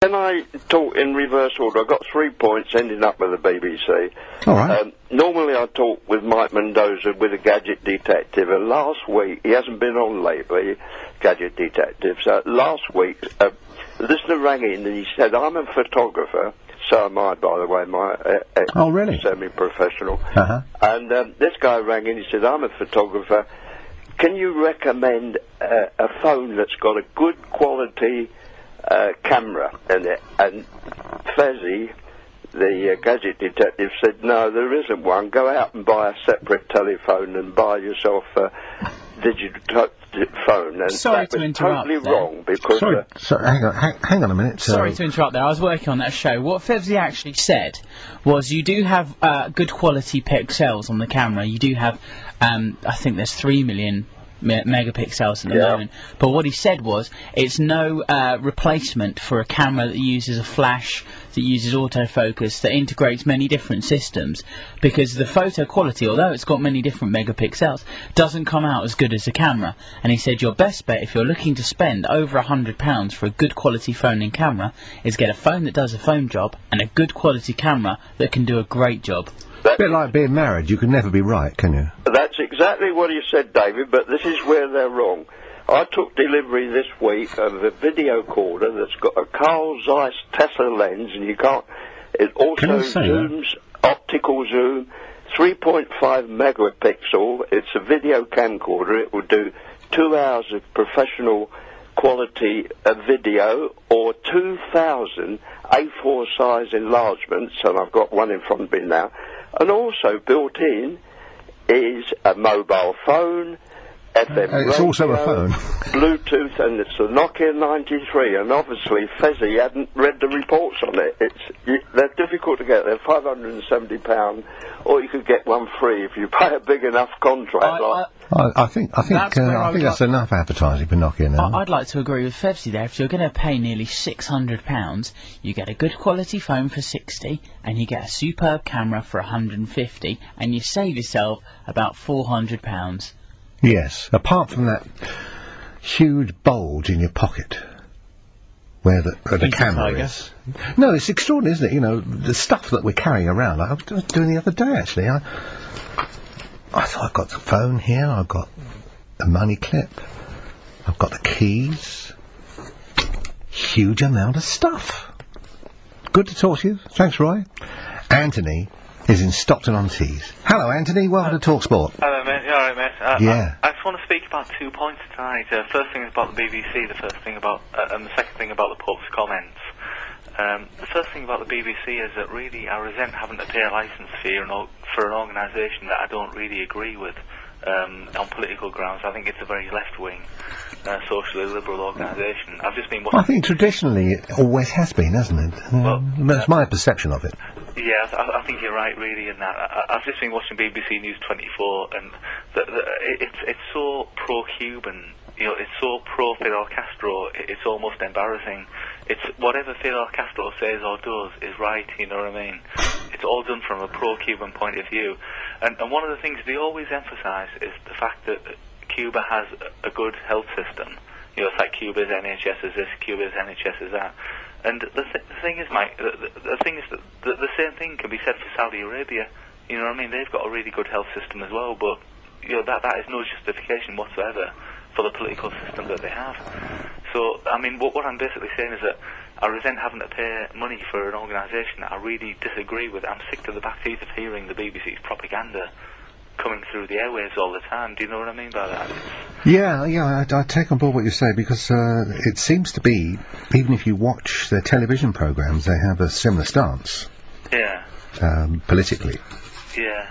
Can I talk in reverse order? I've got 3 points ending up with the BBC. All right. Normally I talk with Mike Mendoza with a gadget detective, and last week, he hasn't been on lately, gadget detective, so last week, a listener rang in and he said, I'm a photographer, so am I, by the way, oh, really? Semi-professional. Uh-huh. And this guy rang in, he said, I'm a photographer, can you recommend a phone that's got a good quality camera in it? And Fezzi, the gadget detective, said, no, there isn't one. Go out and buy a separate telephone and buy yourself a digital phone. And sorry that to was interrupt totally there. wrong because... Sorry, hang on a minute. Sorry to interrupt there. I was working on that show. What Fevzi actually said was you do have good quality pixels on the camera. You do have, I think there's 3 million megapixels at the moment, but what he said was it's no replacement for a camera that uses a flash, that uses autofocus, that integrates many different systems, because the photo quality, although it's got many different megapixels, doesn't come out as good as the camera. And he said your best bet if you're looking to spend over £100 for a good quality phone and camera is get a phone that does a phone job and a good quality camera that can do a great job. A bit like being married, you can never be right, can you? That's exactly what he said, David, but this is where they're wrong. I took delivery this week of a video recorder that's got a Carl Zeiss Tesla lens, and you can't... It also zooms, optical zoom, 3.5 megapixel. It's a video camcorder. It will do 2 hours of professional quality video, or 2,000 A4 size enlargements, and I've got one in front of me now. And also built in is a mobile phone, FM radio, it's also a phone, Bluetooth, and it's a Nokia 93. And obviously Fezzi hadn't read the reports on it. They're difficult to get. They're £570, or you could get one free if you pay a big enough contract. I think that's enough advertising for Nokia now. I'd like to agree with Fevzi there. If you're going to pay nearly £600, you get a good quality phone for £60, and you get a superb camera for £150, and you save yourself about £400. Yes, apart from that huge bulge in your pocket where the camera is. No, it's extraordinary, isn't it? You know, the stuff that we're carrying around. Like I was doing the other day, actually. I thought I've got the phone here, I've got the money clip, I've got the keys. Huge amount of stuff. Good to talk to you. Thanks, Roy. Anthony is in Stockton-on-Tees. Hello, Anthony. Welcome to talkSPORT. Hello, mate. You alright, mate? Yeah. I just want to speak about 2 points tonight. First thing is about the BBC, the first thing about, and the second thing about the Pope's comments. The first thing about the BBC is that really I resent having to pay a licence fee for an organisation that I don't really agree with on political grounds. I think it's a very left-wing, socially liberal organisation. I've just been watching... I think traditionally it always has been, hasn't it? That's my perception of it. Yeah, I think you're right, really, in that. I've just been watching BBC News 24, and it's so pro-Cuban, you know, it's so pro-Fidel Castro, it's almost embarrassing. It's whatever Fidel Castro says or does is right, you know what I mean? It's all done from a pro-Cuban point of view. And one of the things they always emphasise is the fact that Cuba has a good health system. You know, it's like Cuba's NHS is this, Cuba's NHS is that. And the thing is, Mike, the thing is that the same thing can be said for Saudi Arabia. You know what I mean? They've got a really good health system as well, but you know that is no justification whatsoever for the political system that they have. So, I mean, what I'm basically saying is that I resent having to pay money for an organisation that I really disagree with. I'm sick to the back teeth of hearing the BBC's propaganda coming through the airwaves all the time. Do you know what I mean by that? Yeah, I take on board what you say, because it seems to be, even if you watch their television programmes, they have a similar stance. Yeah. Politically. Yeah.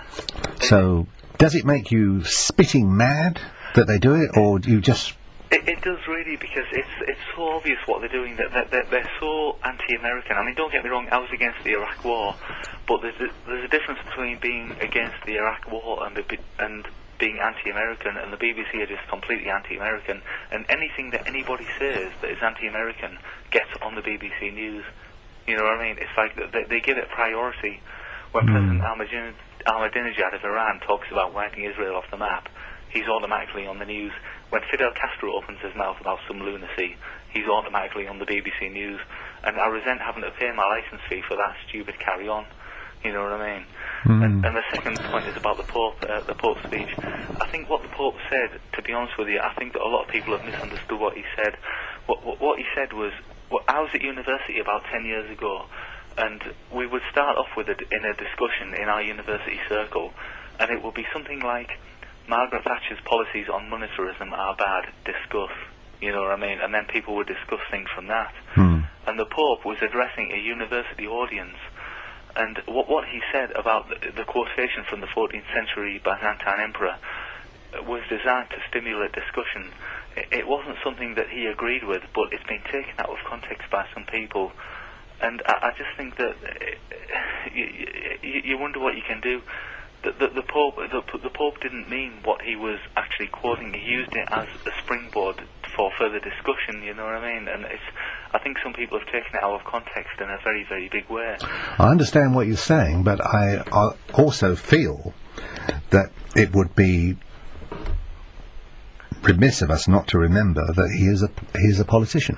So, does it make you spitting mad that they do it, or do you just... It does really, because it's so obvious what they're doing, that they're so anti-American. I mean, don't get me wrong, I was against the Iraq War, but there's a difference between being against the Iraq War and being anti-American, and the BBC are just completely anti-American, and anything that anybody says that is anti-American gets on the BBC News. You know what I mean? It's like they give it priority. When President Ahmadinejad of Iran talks about wiping Israel off the map, he's automatically on the news. When Fidel Castro opens his mouth about some lunacy, he's automatically on the BBC News. and I resent having to pay my licence fee for that stupid carry-on. You know what I mean? And the second point is about the Pope's speech. I think what the Pope said, to be honest with you, I think that a lot of people have misunderstood what he said. What he said was, I was at university about 10 years ago, and we would start off with in a discussion in our university circle, and it would be something like, Margaret Thatcher's policies on monetarism are bad, discuss. You know what I mean? And then people would discuss things from that. And the Pope was addressing a university audience. And what he said about the quotation from the 14th century Byzantine emperor was designed to stimulate discussion. It wasn't something that he agreed with, but it's been taken out of context by some people. And I just think that you wonder what you can do. The Pope didn't mean what he was actually quoting. He used it as a springboard for further discussion, you know what I mean? And I think some people have taken it out of context in a very, very big way. I understand what you're saying, but I also feel that it would be remiss of us not to remember that he is a politician.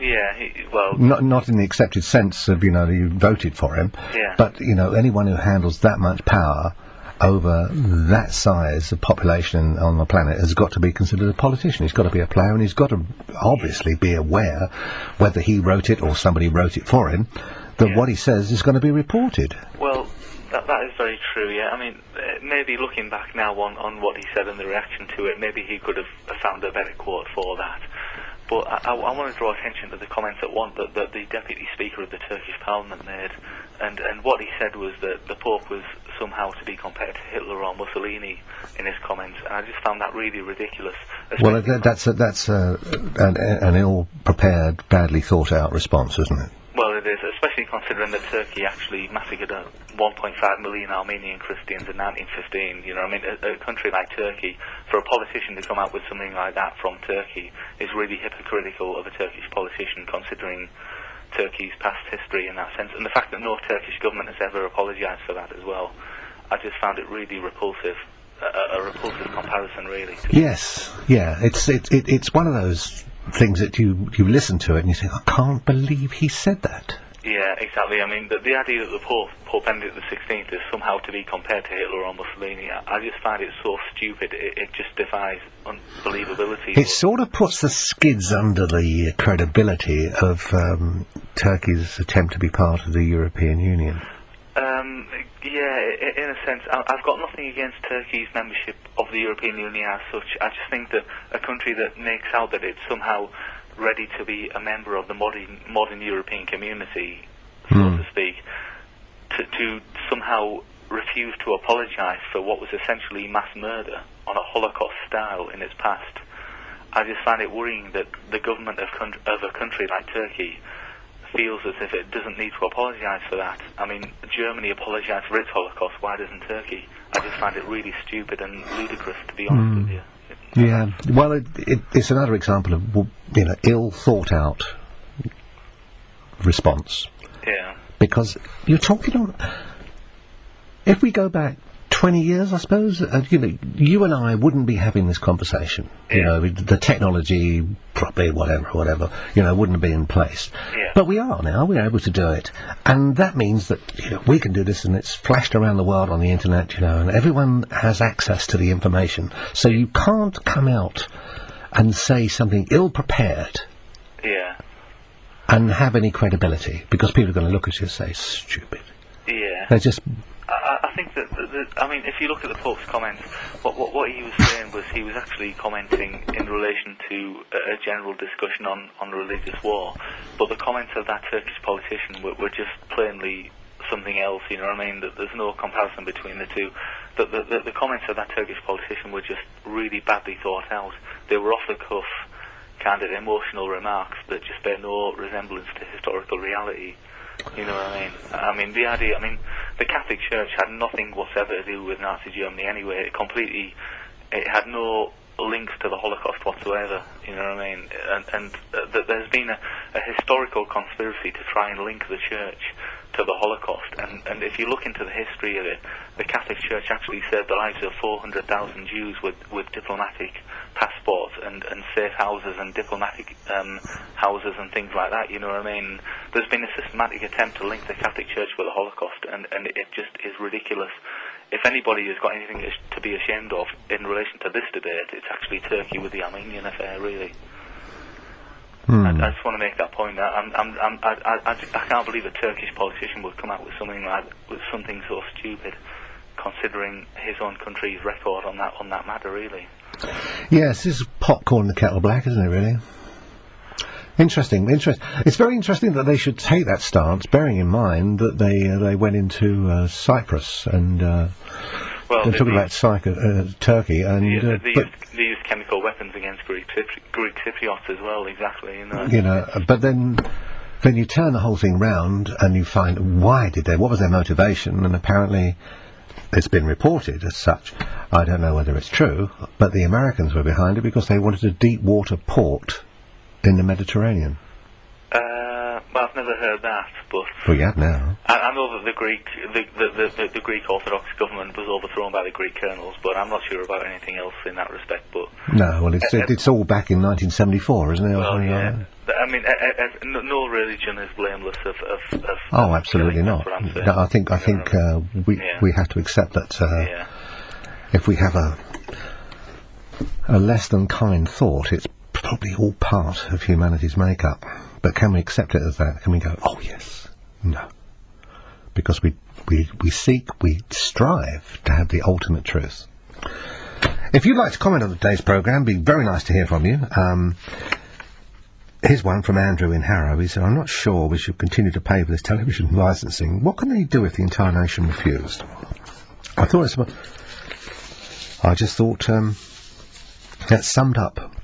Yeah, well... Not in the accepted sense of, you voted for him, but, anyone who handles that much power over that size of population on the planet has got to be considered a politician. He's got to be a player, and he's got to obviously be aware, whether he wrote it or somebody wrote it for him, that what he says is going to be reported. Well, that is very true, yeah. I mean, maybe looking back now on what he said and the reaction to it, maybe he could have found a better quote for that. But I want to draw attention to the comments that the Deputy Speaker of the Turkish Parliament made, and what he said was that the Pope was somehow to be compared to Hitler or Mussolini in his comments, and I just found that really ridiculous. Well, that's an ill-prepared, badly thought-out response, isn't it? Well, it is, especially considering that Turkey actually massacred 1.5 million Armenian Christians in 1915. You know, I mean, a country like Turkey, for a politician to come out with something like that from Turkey is really hypocritical of a Turkish politician, considering Turkey's past history in that sense, and the fact that no Turkish government has ever apologised for that as well. I just found it really repulsive. A repulsive comparison, really. Yes, yeah, it's one of those things that you listen to it and you think, I can't believe he said that. Yeah, exactly. I mean, the idea that the Pope Benedict XVI is somehow to be compared to Hitler or Mussolini, I just find it so stupid. It just defies unbelievability. It sort of puts the skids under the credibility of Turkey's attempt to be part of the European Union. Yeah, in a sense, I've got nothing against Turkey's membership of the European Union as such. I just think that a country that makes out that it's somehow ready to be a member of the modern European community, so to speak, to somehow refuse to apologise for what was essentially mass murder on a Holocaust style in its past. I just find it worrying that the government of a country like Turkey feels as if it doesn't need to apologise for that. I mean, Germany apologised for its Holocaust, why doesn't Turkey? I just find it really stupid and ludicrous, to be honest with you. Yeah, well, it's another example of, ill thought out response. Yeah. Because you're talking if we go back 20 years, I suppose, you and I wouldn't be having this conversation. Yeah. The technology, probably whatever, wouldn't have been in place. Yeah. But we are now, we're able to do it. And that means that, we can do this and it's flashed around the world on the internet, and everyone has access to the information. So you can't come out and say something ill-prepared. Yeah. And have any credibility, because people are going to look at you and say, stupid. Yeah. They're just... I think that, I mean, if you look at the Pope's comments, what he was saying was he was actually commenting in relation to a general discussion on religious war, but the comments of that Turkish politician were just plainly something else, you know what I mean? That there's no comparison between the two. The comments of that Turkish politician were just really badly thought out. They were off-the-cuff, kind of emotional remarks that just bear no resemblance to historical reality. You know what I mean? The Catholic Church had nothing whatsoever to do with Nazi Germany anyway. It had no links to the Holocaust whatsoever. You know what I mean? And there's been a historical conspiracy to try and link the Church to to the Holocaust, and if you look into the history of it, the Catholic Church actually saved the lives of 400,000 Jews with diplomatic passports and safe houses and diplomatic houses and things like that, you know what I mean? There's been a systematic attempt to link the Catholic Church with the Holocaust, and it just is ridiculous. If anybody has got anything to be ashamed of in relation to this debate, it's actually Turkey with the Armenian affair, really. I just want to make that point. I can't believe a Turkish politician would come out with something so stupid, considering his own country's record on that matter, really. Yes, this is popcorn in the kettle black, isn't it, really? Interesting. It's very interesting that they should take that stance, bearing in mind that they went into Cyprus and they're talking about Turkey and they used chemical weapons against Greek Cypriots as well. Exactly. You know, but then you turn the whole thing round and you find what was their motivation, and apparently it's been reported as such. I don't know whether it's true, but the Americans were behind it because they wanted a deep water port in the Mediterranean. Well, I've never heard that, but well, you have now. I know that the Greek Orthodox government was overthrown by the Greek colonels, but I'm not sure about anything else in that respect. But no, well, it's all back in 1974, isn't it? Well, yeah. I mean, no religion is blameless of oh, absolutely not. No, I think we have to accept that if we have a less than kind thought, it's probably all part of humanity's makeup. But can we accept it as that? Can we go, oh yes, no? Because we strive to have the ultimate truth. If you'd like to comment on today's programme, it'd be very nice to hear from you. Here's one from Andrew in Harrow. He said, I'm not sure we should continue to pay for this television licensing. What can they do if the entire nation refused? I just thought that summed up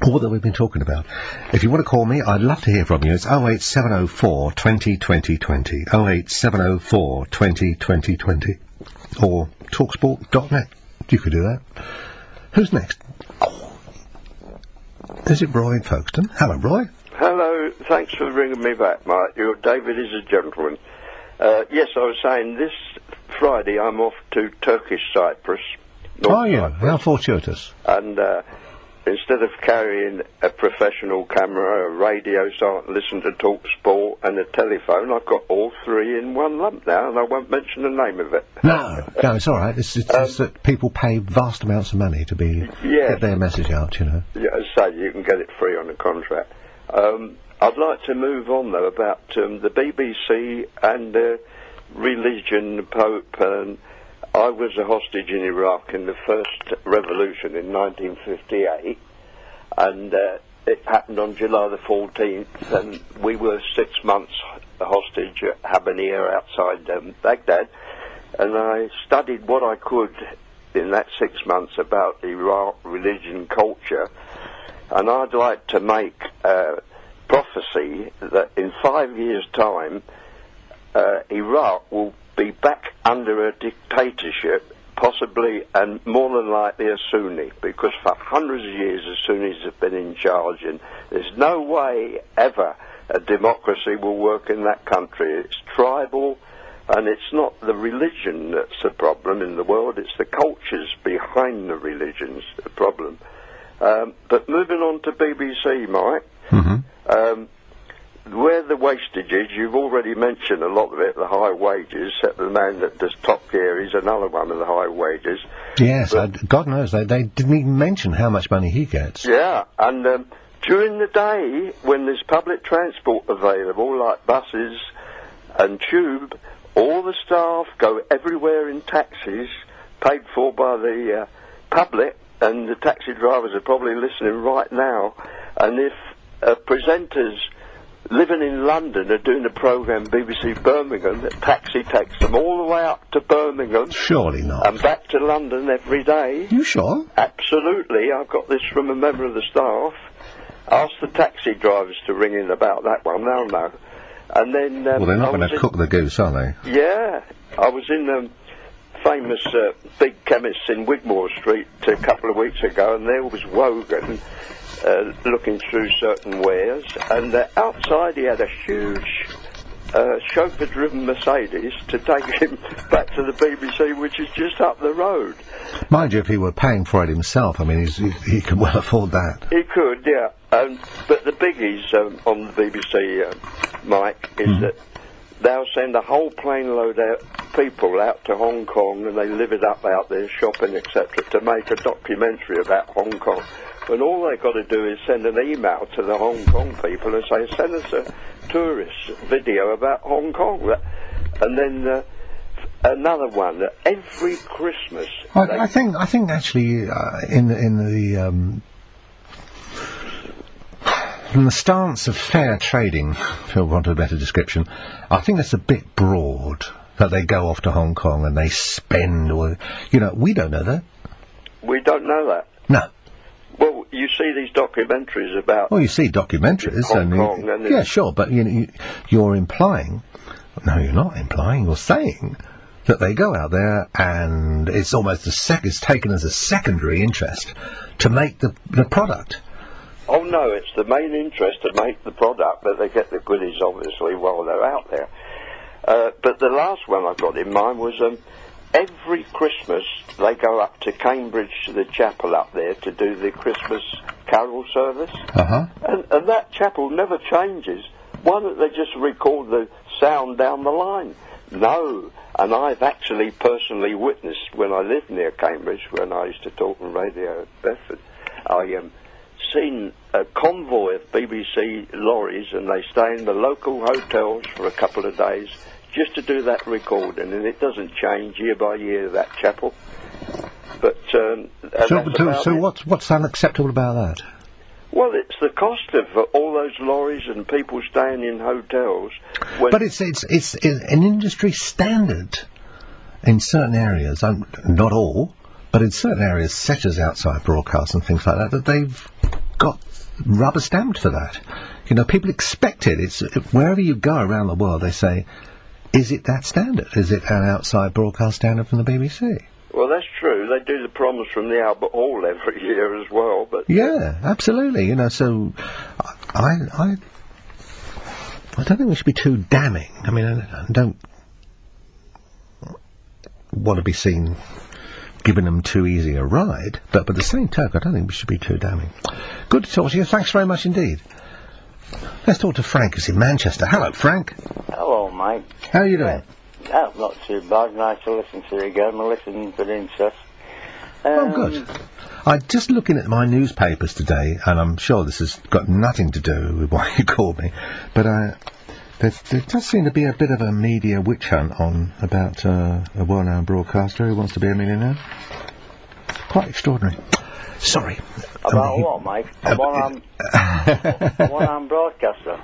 all that we've been talking about. If you want to call me, I'd love to hear from you. It's 08704 20 20 20, 08704 20 20 20, or talksport.net. You could do that. Who's next? Oh, is it Roy in Folkestone? Hello, Roy. Hello, thanks for bringing me back, Mike. David is a gentleman. Yes, I was saying this Friday I'm off to Turkish Cyprus. Cyprus. How fortuitous. And instead of carrying a professional camera, a radio so I can listen to talkSPORT and a telephone, I've got all three in one lump now, and I won't mention the name of it. No, it's all right. It's that people pay vast amounts of money to get their message out, you know. Yeah, so you can get it free on a contract. I'd like to move on, though, about the BBC and religion, the Pope, and I was a hostage in Iraq in the first revolution in 1958, and it happened on July the 14th, and we were 6 months hostage at Habaniyah outside Baghdad, and I studied what I could in that 6 months about Iraq, religion, culture, and I'd like to make a prophecy that in 5 years' time, Iraq will be back under a dictatorship, possibly and more than likely a Sunni, because for hundreds of years the Sunnis have been in charge, and there's no way ever a democracy will work in that country. It's tribal, and it's not the religion that's the problem in the world, it's the cultures behind the religions the problem. But moving on to BBC, Mike, where the wastage is, you've already mentioned a lot of it, the high wages, except the man that does Top Gear is another one of the high wages. Yes, God knows, they didn't even mention how much money he gets. Yeah, and during the day, when there's public transport available, like buses and tube, all the staff go everywhere in taxis, paid for by the public, and the taxi drivers are probably listening right now, and if presenters living in London are doing a programme, BBC Birmingham, the taxi takes them all the way up to Birmingham. Surely not. And back to London every day. You sure? Absolutely. I've got this from a member of the staff. Ask the taxi drivers to ring in about that one, they'll know. And then... well, they're not going to cook the goose, are they? Yeah. I was in famous big chemist in Wigmore Street a couple of weeks ago, and there was Wogan... looking through certain wares, and outside he had a huge chauffeur-driven Mercedes to take him back to the BBC, which is just up the road. Mind you, if he were paying for it himself, I mean, he could well afford that. He could, yeah. But the biggies on the BBC, Mike, is that they'll send a whole plane load of people out to Hong Kong, and they live it up out there, shopping, etc., to make a documentary about Hong Kong. When all they've got to do is send an email to the Hong Kong people and say, send us a tourist video about Hong Kong. And then another one, every Christmas... I think actually in the stance of fair trading, for want of a better description, I think that's a bit broad, that they go off to Hong Kong and they spend, or, you know, we don't know that. We don't know that. No. Well, you see these documentaries about... Well, you see documentaries. Hong Kong and yeah, sure, but you're implying... No, you're not implying, you're saying that they go out there and it's almost it's taken as a secondary interest to make the product. Oh, no, it's the main interest to make the product, but they get the goodies, obviously, while they're out there. But the last one I've got in mind was... every Christmas, they go up to Cambridge to the chapel up there to do the Christmas carol service. Uh-huh. And that chapel never changes. Why don't they just record the sound down the line? No. And I've actually personally witnessed, when I lived near Cambridge, when I used to talk on radio at Bedford, I seen a convoy of BBC lorries, and they stay in the local hotels for a couple of days, just to do that recording, and it doesn't change year by year, that chapel. But so what's unacceptable about that? Well, it's the cost of all those lorries and people staying in hotels. But it's an industry standard in certain areas, not all, but in certain areas, such as outside broadcasts and things like that they've got rubber stamped for that. You know, people expect it. It's wherever you go around the world, they say, is it that standard? Is it an outside broadcast standard from the BBC? Well, that's true. They do the promise from the Albert Hall every year as well. But yeah, absolutely. You know, so I don't think we should be too damning. I mean, I don't want to be seen giving them too easy a ride, but by the same token, I don't think we should be too damning. Good to talk to you. Thanks very much indeed. Let's talk to Frank, who's in Manchester. Hello, Frank. Hello, Mike. How are you doing? Not too bad. Nice to listen to you again. I'm listening with interest. Oh, good. I'm just looking at my newspapers today, and I'm sure this has got nothing to do with why you called me, but there does seem to be a bit of a media witch hunt on about a well-known broadcaster who wants to be a millionaire. Quite extraordinary. Sorry. About what, Mike? A one-arm broadcaster?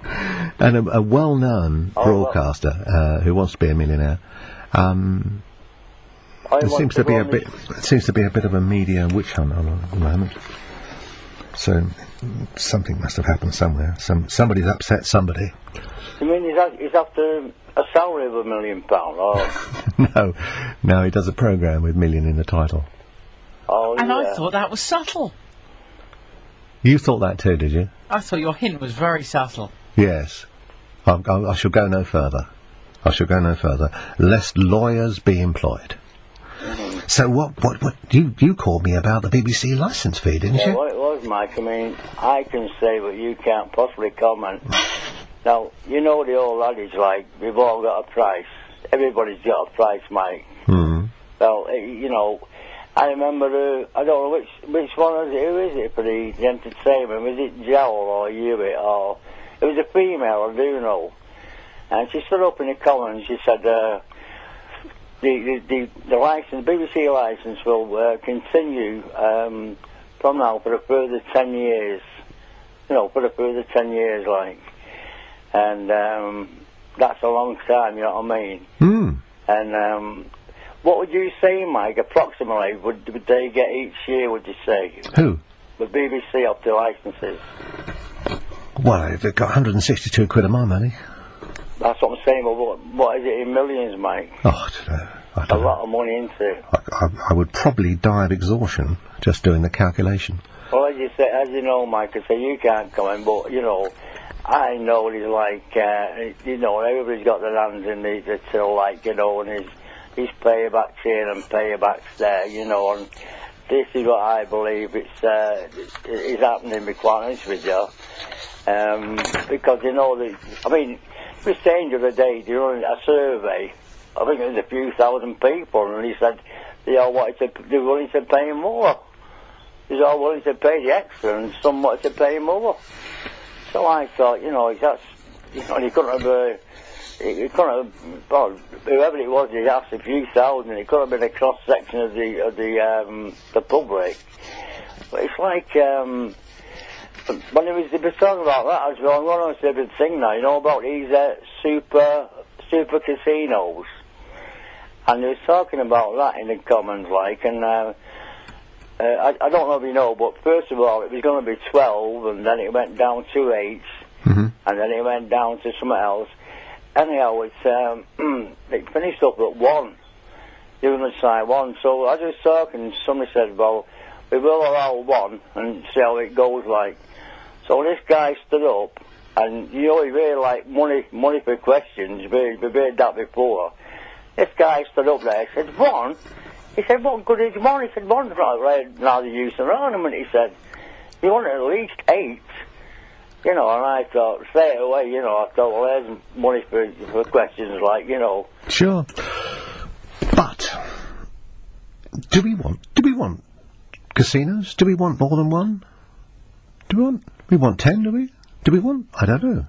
And a well-known broadcaster who wants to be a millionaire. There seems to be a bit of a media witch hunt on at the moment. So something must have happened somewhere. Somebody's upset somebody. You mean he's after a salary of £1 million, or? No, he does a programme with million in the title. Oh, and yeah. I thought that was subtle. You thought that too, did you? I thought your hint was very subtle. Yes. I shall go no further. Lest lawyers be employed. Mm-hmm. So what you called me about the BBC licence fee, didn't you? Yeah, well, it was, Mike. I mean, I can say, but you can't possibly comment. Now, you know the old adage, like, we've all got a price. Everybody's got a price, Mike. Mm-hmm. Well, you know, I remember, I don't know which one is it, who is it for the entertainment? Was it Jowl or Hewitt, or... It was a female, I do know. And she stood up in the comments, she said, the license, BBC license will continue from now for a further 10 years. You know, for a further 10 years, like. And that's a long time, you know what I mean? Mm. And what would you say, Mike, approximately, would they get each year, would you say? Who? The BBC up to licences. Well, they've got 162 quid of my money. That's what I'm saying, but what is it in millions, Mike? Oh, I don't know. A lot of money into it. I would probably die of exhaustion just doing the calculation. Well, as you know, Mike, I say you can't comment, but, you know, I know he's like, you know, everybody's got their hands in the till, like, you know, and he's paybacks here and paybacks there, you know, and this is what I believe is happening, to be quite honest with you. Because, you know, I mean, he was saying the other day, they were a survey, I think it was a few thousand people, and he said they all wanted to, they were willing to pay more. They were all willing to pay the extra, and some wanted to pay more. So I thought, you know, that's, you know, he couldn't have, well, whoever it was, he asked a few thousand, it could have been a cross section of the public. But it's like, when they was talking about that, I was going on to a good thing now, you know, about these super casinos. And they was talking about that in the Commons, like, and I don't know if you know, but first of all, it was going to be 12, and then it went down to 8, and then it went down to something else. Anyhow, it's, it finished up at 1. They were going to sign 1. So I was talking, somebody said, well, we will allow 1 and see how it goes, like. So this guy stood up, and you know, he really like money for questions. We've heard that before. This guy stood up there, he said, 1? He said, what good is 1? He said, 1's not right, now the use of ornament. He said, you want at least 8. You know, and I thought, straight away, you know, I thought, well, there's money for questions, like, you know. Sure. But, do we want casinos? Do we want more than 1? Do we want 10, do we? Do we want? I don't know.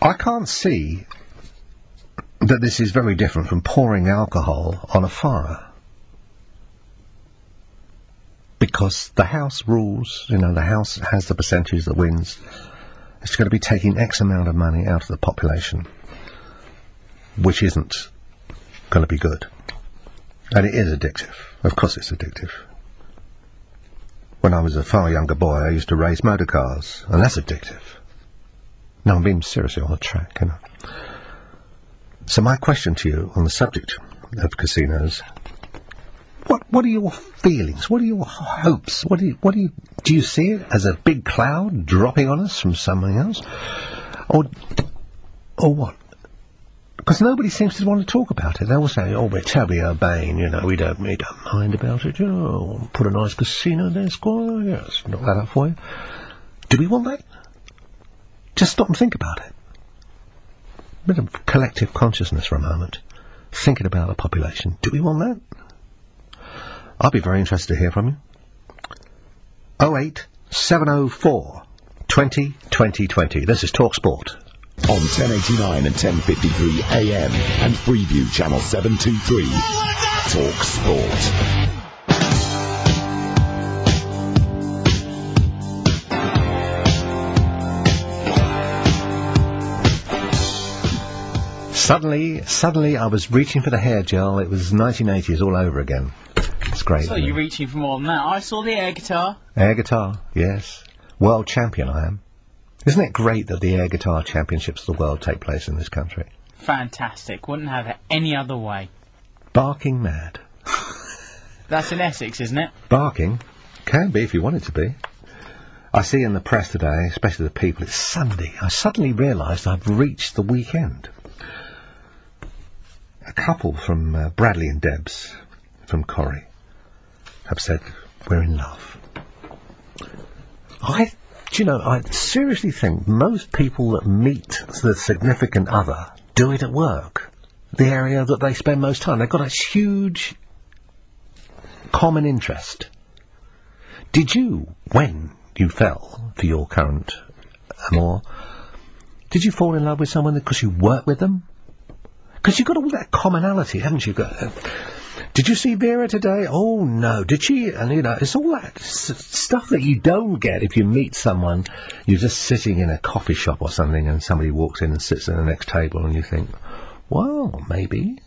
I can't see that this is very different from pouring alcohol on a fire. Because the House rules, you know, the House has the percentage that wins. It's going to be taking X amount of money out of the population, which isn't going to be good. And it is addictive. Of course it's addictive. When I was a far younger boy, I used to race motor cars, and that's addictive. No, I'm being seriously on the track, you know. So my question to you on the subject of casinos, what are your feelings? What are your hopes? Do you see it as a big cloud dropping on us from something else? Or what? Because nobody seems to want to talk about it. They all say, oh, we're terribly urbane, you know, we don't mind about it. Oh, put a nice casino there, Squire. Yes, knock that up for you. Do we want that? Just stop and think about it. A bit of collective consciousness for a moment. Thinking about the population. Do we want that? I'll be very interested to hear from you. 08 704 20 20 20. This is talkSPORT. On 1089 and 1053 AM and Freeview Channel 723. talkSPORT. Suddenly I was reaching for the hair gel. It was 1980s all over again. It's great. So you're reaching for more than that. I saw the air guitar. Air guitar, yes. World champion I am. Isn't it great that the air guitar championships of the world take place in this country? Fantastic. Wouldn't have it any other way. Barking mad. That's in Essex, isn't it? Barking? Can be if you want it to be. I see in the press today, especially the people, it's Sunday. I suddenly realised I've reached the weekend. A couple from Bradley and Debs from Corrie have said, we're in love. I seriously think most people that meet the significant other do it at work. The area that they spend most time. They've got a huge common interest. Did you, when you fell for your current amour, did you fall in love with someone because you work with them? Because you've got all that commonality, haven't you? Did you see Vera today? Oh, no. Did she? And, you know, it's all that stuff that you don't get if you meet someone. You're just sitting in a coffee shop or something and somebody walks in and sits at the next table and you think, well, maybe.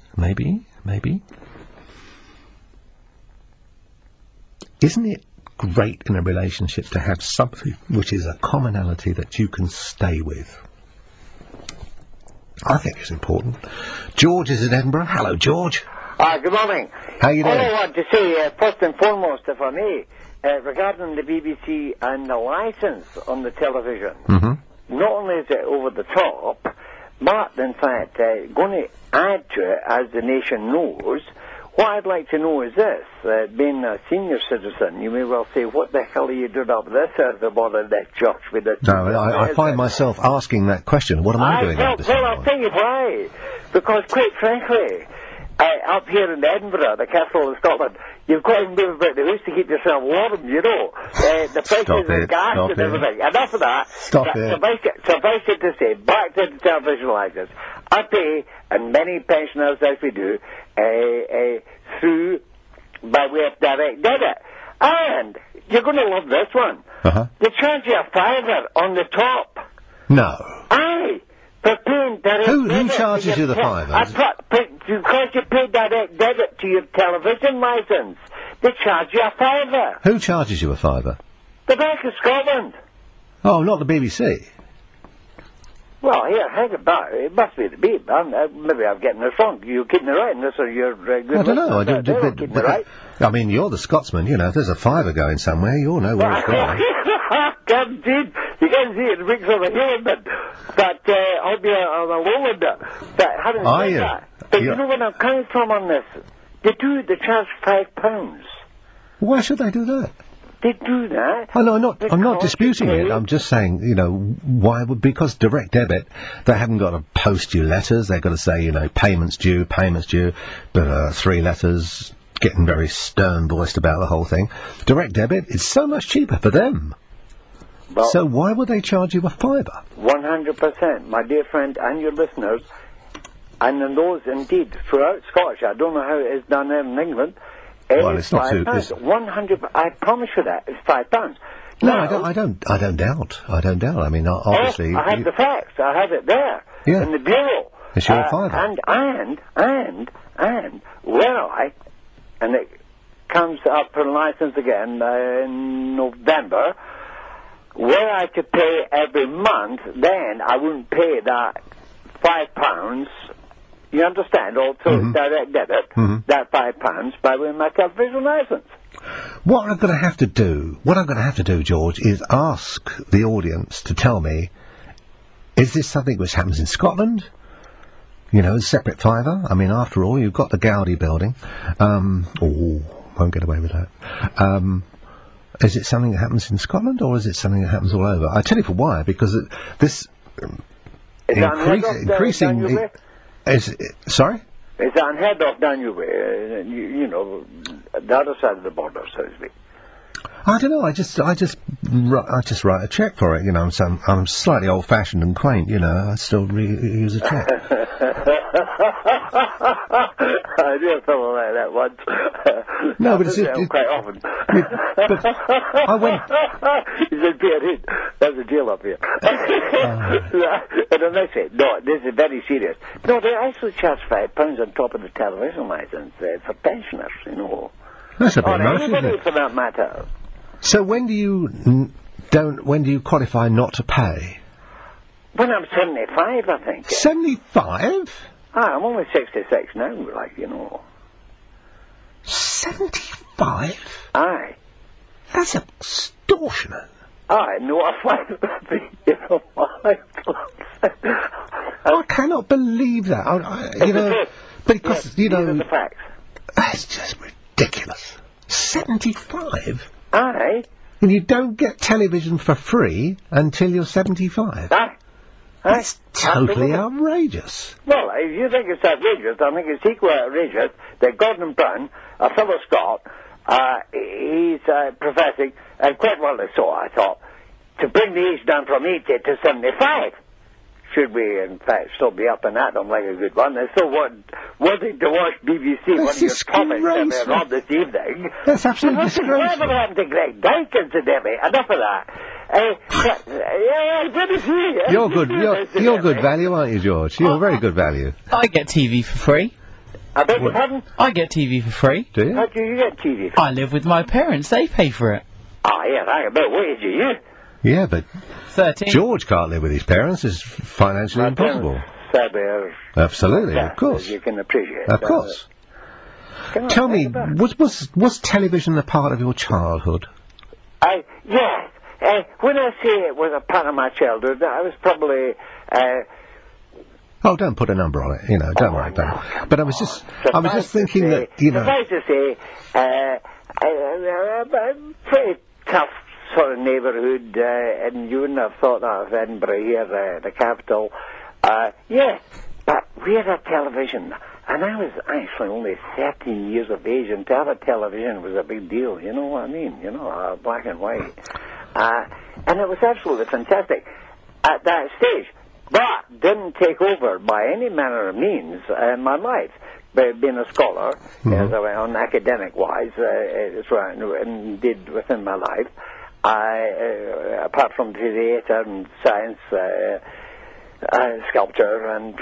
Isn't it great in a relationship to have something which is a commonality that you can stay with? I think it's important. George is in Edinburgh. Hello, George. Good morning. How you doing? All I want to say, first and foremost, for me, regarding the BBC and the licence on the television. Mm-hmm. Not only is it over the top, but in fact, going to add to it, as the nation knows. What I'd like to know is this, being a senior citizen, you may well say, what the hell are you doing up this at the bottom of church with this? No, I find myself asking that question. What am I doing up this morning? Well, I'll tell you why. Because, quite frankly, up here in Edinburgh, the capital of Scotland, you've got to move about the house to keep yourself warm, you know. The prices of gas and everything. Enough of that. Suffice it to say, back to the television licence. I pay, and many pensioners, as we do, through by way of direct debit. And you're going to love this one. They charge you a £5 on the top. No. Aye. For paying direct debit. Who charges you the £5? Because you pay direct debit to your television licence. They charge you a £5. Who charges you a £5? The Bank of Scotland. Oh, not the BBC. Well, here, hang about. It must be the beat, man. Maybe I'm getting this wrong. You're keeping it right, unless you're good. I don't know. Keeping it right. I mean, you're the Scotsman. You know, if there's a £5 going somewhere, you'll know where it's going. Indeed. You can see it rings over here, but I'll be on a lowlander. But having said that, but you know where I'm coming from on this? They charge £5. Why should they do that? They do that. Oh, no, I'm not disputing it. I'm just saying, you know, why would, because direct debit, they haven't got to post you letters. They've got to say, you know, payments due, but 3 letters, getting very stern-voiced about the whole thing. Direct debit is so much cheaper for them. Well, so why would they charge you a £5? 100%, my dear friend, and your listeners, and in those, indeed, throughout Scotland, I don't know how it is done in England. Well, it's not £5. 100. I promise you that it's £5. No, I don't doubt. I mean, obviously. I have the facts. I have it there in the bureau. It's your £5. And where and it comes up for license again in November. Were I to pay every month, then I wouldn't pay that £5. You understand? Also, direct debit, that £5 by way of my television licence. What I'm going to have to do, George, is ask the audience to tell me, is this something which happens in Scotland? You know, a separate £5? I mean, after all, you've got the Gowdy building. Won't get away with that. Is it something that happens in Scotland, or is it something that happens all over? I tell you for why, because this increasing... Sorry? It's unheard of down your way, you know, the other side of the border, so to speak. I don't know. I just write a cheque for it. You know, I'm slightly old-fashioned and quaint. You know, I still use a cheque. I knew something like that once. No, but it's quite often. But I went. You said Peter Head. That's a deal up here. And then they say, no, this is very serious. No, they actually charge £5 on top of the television licence for pensioners. You know. That's a bit nice, isn't it? For that matter. So when do you qualify not to pay? When I'm 75, I think. 75? I'm only 66 now, like, you know. 75? Aye. That's extortionate. Aye, no, I find you know, I cannot believe that. You know, because, yes, you know... These are the facts. That's just ridiculous. 75? Aye. And you don't get television for free until you're 75? Aye. That's totally outrageous. Well, if you think it's outrageous, I think it's equally outrageous that Gordon Brown, a fellow Scot, he's professing, and quite well so, I thought, to bring the age down from 80 to 75. Should we, in fact, still be up and at them like a good one? They're so worthy to watch BBC one of your comments earlier on this evening. That's absolutely disgraceful. Whatever happened to Greg Dyke, incidentally? Enough of that. Good to see you. You're good value, aren't you, George? You're very good value. I get TV for free. I beg your pardon? I get TV for free. Do you? How do you get TV for I live with my parents. They pay for it. Oh, yeah, hang about. What age are you? Yeah, but 13. George can't live with his parents. It's financially impossible. Absolutely, of course. You can appreciate. Of course. Tell me, was television a part of your childhood? Yeah. When I say it was a part of my childhood, I was probably... Oh, don't put a number on it, you know, don't worry about it. But I was just thinking that, you know... Suffice to say, a pretty tough sort of neighbourhood, and you wouldn't have thought that of Edinburgh here, the capital. Yeah, but we had a television, and I was actually only 13 years of age, and to have a television was a big deal, you know what I mean? You know, black and white. And it was absolutely fantastic at that stage, but didn't take over by any manner of means my life. Being a scholar, as I went on academic-wise, it's what I did within my life. Apart from theatre and science, sculpture, and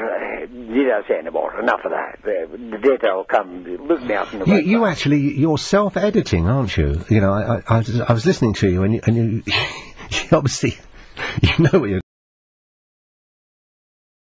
need I say anymore? Enough of that. The data will come. Look me up in the you're self-editing, aren't you? You know, I was listening to you, and you obviously, you know what you're